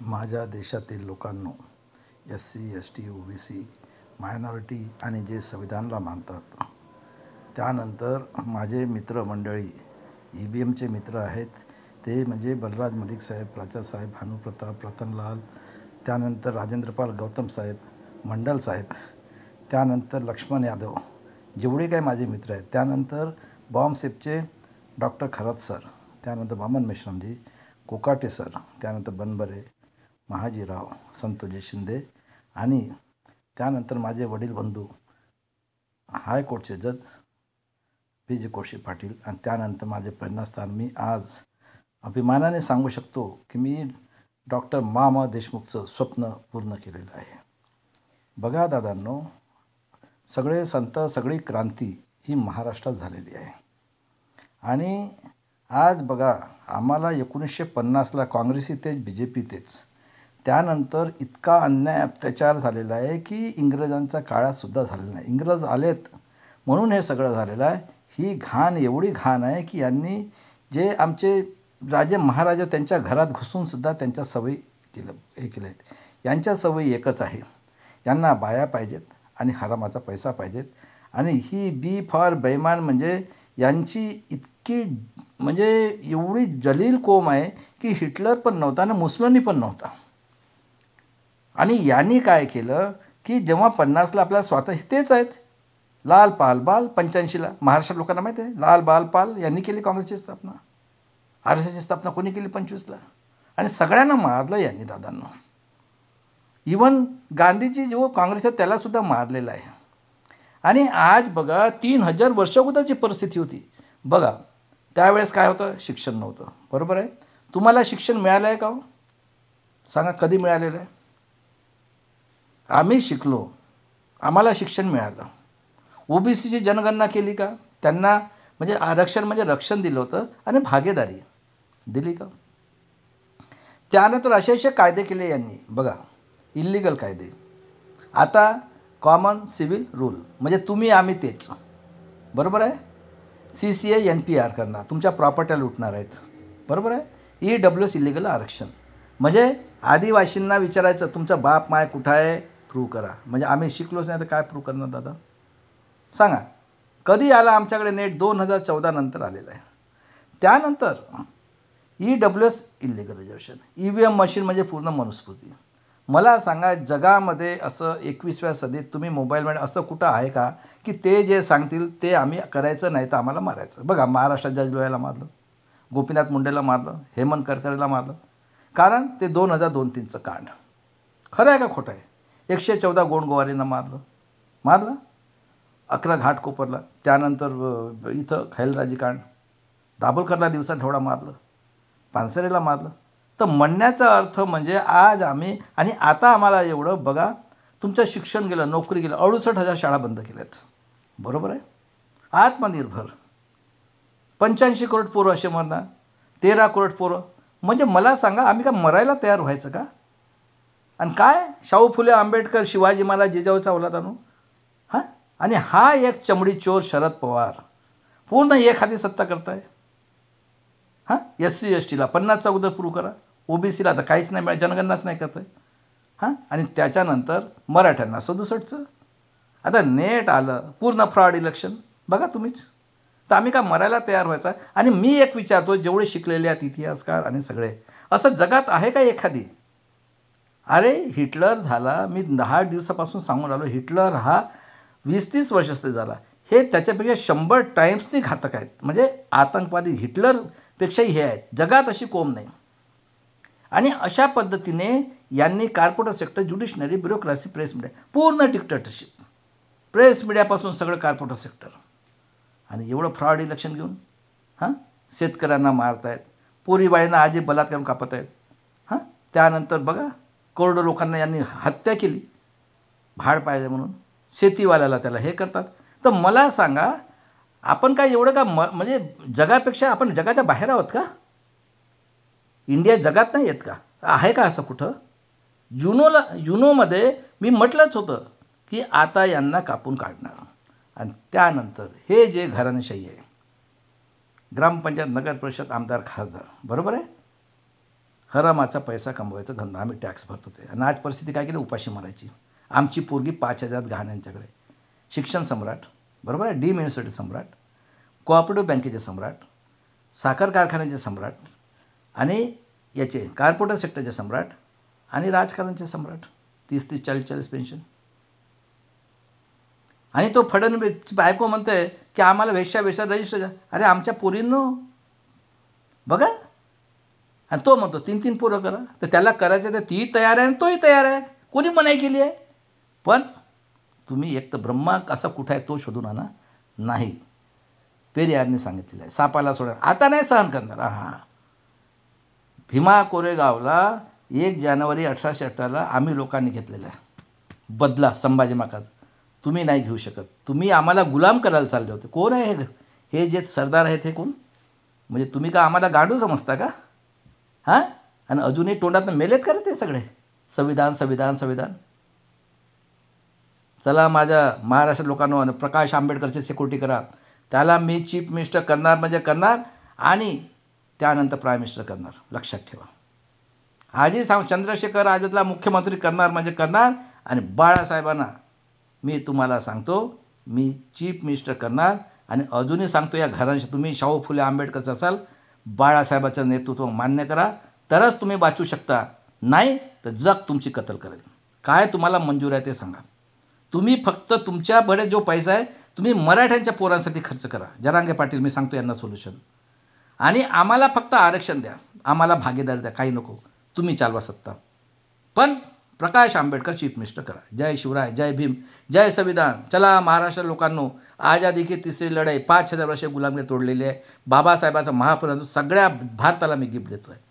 माझ्या देशातील लोकांनो, SC, ST, OBC, minority आणि जे संविधानाला मानतात, त्यानंतर माझे मित्रमंडळी EVMचे मित्र आहेत, ते म्हणजे बलराज मलिक साहेब, प्राचासाहेब, भानुप्रताप, रतनलाल, त्यानंतर राजेंद्रपाल गौतम साहेब, मंडल साहेब, त्यानंतर लक्ष्मण यादव, जेवढे काही माझे मित्र आहेत, त्यानंतर बॉम्बसेपचे डॉक्टर खरात सर, त्यानंतर वामन मेश्रामजी, कोकाटे सर, त्यानंतर बनबरे, महाजीराव, संतोषजी शिंदे आणि त्यानंतर माझे वडील बंधू हायकोर्टचे जज PG कोळशे पाटील आणि त्यानंतर माझे प्रेरणास्थान. मी आज अभिमानाने सांगू शकतो की मी डॉक्टर मा देशमुखचं स्वप्न पूर्ण केलेलं आहे. बघा दादांनो, सगळे संत, सगळी क्रांती ही महाराष्ट्रात झालेली आहे. आणि आज बघा, आम्हाला 1950ला काँग्रेसी तेच, BJP तेच, त्यानंतर इतका अन्याय अत्याचार झालेला आहे की इंग्रजांच्या काळातसुद्धा झालेला नाही. इंग्रज आलेत म्हणून हे सगळं झालेलं आहे. ही घाण एवढी घाण आहे की यांनी जे आमचे राजे महाराजा त्यांच्या घरात घुसूनसुद्धा त्यांच्या सवयी केल्या आहेत. यांच्या सवयी एकच आहे, यांना बाया पाहिजेत आणि हरामाचा पैसा पाहिजेत. आणि ही बी फॉर बेईमान म्हणजे यांची इतकी म्हणजे एवढी जलील कोम आहे की हिटलर पण नव्हता आणि मुसोलिनी पण नव्हता. आणि यांनी काय केलं की जेव्हा 50ला आपल्याला स्वातंत्र्य, तेच आहेत लाल पाल बाल, 85ला महाराष्ट्र लोकांना माहिती आहे, लाल बाल पाल यांनी केली काँग्रेसची स्थापना. RSSची स्थापना कोणी केली 25ला. आणि सगळ्यांना मारलं यांनी दादांना. इवन गांधीजी जो काँग्रेस आहे त्यालासुद्धा मारलेलं आहे. आणि आज बघा, 3000 वर्ष अगोदरची परिस्थिती होती. बघा, त्यावेळेस काय होतं, शिक्षण नव्हतं. बरोबर आहे. तुम्हाला शिक्षण मिळालं आहे का हो? सांगा, कधी मिळालेलं आहे? आम्ही शिकलो, आम्हाला शिक्षण मिळालं. OBCची जनगणना केली का? त्यांना म्हणजे आरक्षण म्हणजे रक्षण दिलं होतं आणि भागीदारी दिली का? त्यानंतर असे कायदे केले यांनी. बघा, इल्लिगल कायदे. आता कॉमन सिव्हिल रूल म्हणजे तुम्ही आम्ही तेच. बरोबर आहे. CCA NPR करणार, तुमच्या प्रॉपर्ट्या लुटणार आहेत. बरोबर आहे. EWS इल्लिगल आरक्षण म्हणजे आदिवासींना विचारायचं तुमचा बाप माय कुठं आहे, प्रूव्ह करा. म्हणजे आम्ही शिकलोच नाही तर काय प्रूव्ह करणार दादा? सांगा, कधी आला आमच्याकडे नेट? 2014 नंतर आलेलं आहे. त्यानंतर EWS illegal reservation, EVM machine म्हणजे पूर्ण मनुस्मृती. मला सांगा, जगामध्ये असं 21व्या सदीत तुम्ही मोबाईलमध्ये असं कुठं आहे का की ते जे सांगतील ते आम्ही करायचं, नाही तर आम्हाला मारायचं? बघा, महाराष्ट्रात जज लोह्याला मारलं, गोपीनाथ मुंडेला मारलं, हेमंत करकरेला मारलं. कारण ते 2002-03चं कांड. खरं आहे का खोटं आहे? 114 गोंडगोवारींना मारलं. 11 घाटकोपरला, त्यानंतर इथं खैलराजी कांड, दाभोलकरला दिवसात ठेवडा मारलं, पानसरेला मारलं. तर म्हणण्याचा अर्थ म्हणजे आज आम्ही, आणि आता आम्हाला एवढं बघा, तुमचं शिक्षण गेलं, नोकरी गेलं, 68,000 शाळा बंद केल्यात. बरोबर आहे. आत्मनिर्भर 85 करोड पोरं असे मरणार, 13 करोड पोरं. म्हणजे मला सांगा, आम्ही का मरायला तयार व्हायचं का? आणि काय शाहू फुले आंबेडकर, शिवाजी महाराज, जिजाऊचा औलाद आणू? हां. आणि हा एक चमडी चोर शरद पवार पूर्ण एखादी सत्ता करताय. हां. SC STला 50चा अगोदर प्रूव्ह करा, OBCला आता काहीच नाही मिळालं, जनगणनाच नाही करताय. हां. आणि त्याच्यानंतर मराठ्यांना 67चं. आता नेट आलं, पूर्ण फ्रॉड इलेक्शन. बघा तुम्हीच. तर आम्ही का मरायला तयार व्हायचा? आणि मी एक विचारतो, जेवढे शिकलेले आहेत इतिहासकार आणि सगळे, असं जगात आहे का एखादी? अरे हिटलर झाला, मी 10 दिवसापासून सांगून राहिलो, हिटलर हा 20-30 वर्षाचा झाला. हे त्याच्यापेक्षा 100 टाईम्सनी घातक आहेत. म्हणजे आतंकवादी हिटलरपेक्षाही हे आहेत. जगात अशी कोम नाही. आणि अशा पद्धतीने यांनी corporate sector, judiciary, bureaucracy, press media, पूर्ण डिक्टेटरशिप. प्रेस मीडियापासून सगळं कॉर्पोरेट सेक्टर. आणि एवढं फ्रॉड इलेक्शन घेऊन हां, शेतकऱ्यांना मारत आहेत, पोरीबाळींना आजी बलात्कार करून कापत आहेत. हां. त्यानंतर बघा, करोडो लोकांना यांनी हत्या केली भाड पाहिजे म्हणून. शेतीवाल्याला त्याला हे करतात. तर मला सांगा, आपण काय एवढं का म्हणजे जगापेक्षा आपण जगाच्या बाहेर आहोत का? इंडिया जगात नाही आहेत का? आहे का असं कुठं? युनोमध्ये मी म्हटलंच होतं की आता यांना कापून काढणार. आणि त्यानंतर हे जे घराणेशाही आहे, ग्रामपंचायत, नगर परिषद, आमदार, खासदार, बरोबर आहे, हरामाचा पैसा कमवायचा धंदा, आम्ही टॅक्स भरत होते. आणि आज परिस्थिती काय केली, उपाशी मारायची. आमची पोरगी 5,000 गहाण यांच्याकडे. शिक्षण सम्राट, बरोबर आहे, डीम युनिव्हर्सिटी सम्राट, कोऑपरेटिव्ह बँकेचे सम्राट, साखर कारखान्याचे सम्राट आणि याचे कॉर्पोरेट सेक्टरचे सम्राट आणि राजकारणाचे सम्राट. 30-30, 40-40 पेन्शन. आणि तो फडणवीस बायको म्हणते की आम्हाला वेश्या रजिस्टर. अरे आमच्या पोरींनो बघा. आणि तो म्हणतो 3-3 पोरं करा. तर त्याला करायचं तर तीही तयार आहे आणि तोही तयार आहे. कोणी मनाई केली आहे? पण तुम्ही एक तर ब्रह्मा कसा कुठं आहे तो शोधून आणा. नाही, पेरियारने सांगितलेलं आहे, सापाला सोडा आता नाही सहन करणार. हां, भीमा कोरेगावला 1 जानेवारी 1818ला आम्ही लोकांनी घेतलेला आहे बदला संभाजी महाराज. तुम्ही नाही घेऊ शकत. तुम्ही आम्हाला गुलाम करायला चालले होते. कोण आहे हे जे सरदार आहेत हे कोण? म्हणजे तुम्ही का आम्हाला गाडू समजता का? हां, आणि अजूनही तोंडातनं मेलेत का रे ते सगळे? संविधान संविधान संविधान. चला माझ्या महाराष्ट्र लोकांनो, प्रकाश आंबेडकरची सिक्युरिटी करा. त्याला मी चीफ मिनिस्टर करणार म्हणजे करणार आणि त्यानंतर प्राईम मिनिस्टर करणार, लक्षात ठेवा. आजही चंद्रशेखर आझादला मुख्यमंत्री करणार म्हणजे करणार. आणि बाळासाहेबांना मी तुम्हाला सांगतो, मी चीफ मिनिस्टर करणार. आणि अजूनही सांगतो या घरांशी, तुम्ही शाहू फुले आंबेडकरचं असाल, बाळासाहेबाचं नेतृत्व मान्य करा, तरच तुम्ही वाचू शकता. नाही तर जग तुमची कत्ल करेल. काय तुम्हाला मंजूर आहे ते सांगा. तुम्ही फक्त तुमच्याकडे जो पैसा आहे तुम्ही मराठ्यांच्या पोरांसाठी खर्च करा. जरांगे पाटील, मी सांगतो यांना सोल्युशन. आणि आम्हाला फक्त आरक्षण द्या, आम्हाला भागीदारी द्या, काही नको. तुम्ही चालवा सत्ता, पण प्रकाश आंबेडकर चीफ मिनिस्टर करा. जय शिवराय, जय भीम, जय संविधान. चला महाराष्ट्र लोकांनो, आजादी की तिसरी लढाई, 5,000 वर्षे गुलामगिरी तोडलेली आहे. बाबासाहेबाचा महापर्यंत सगळ्या भारताला मी गिफ्ट देतो आहे.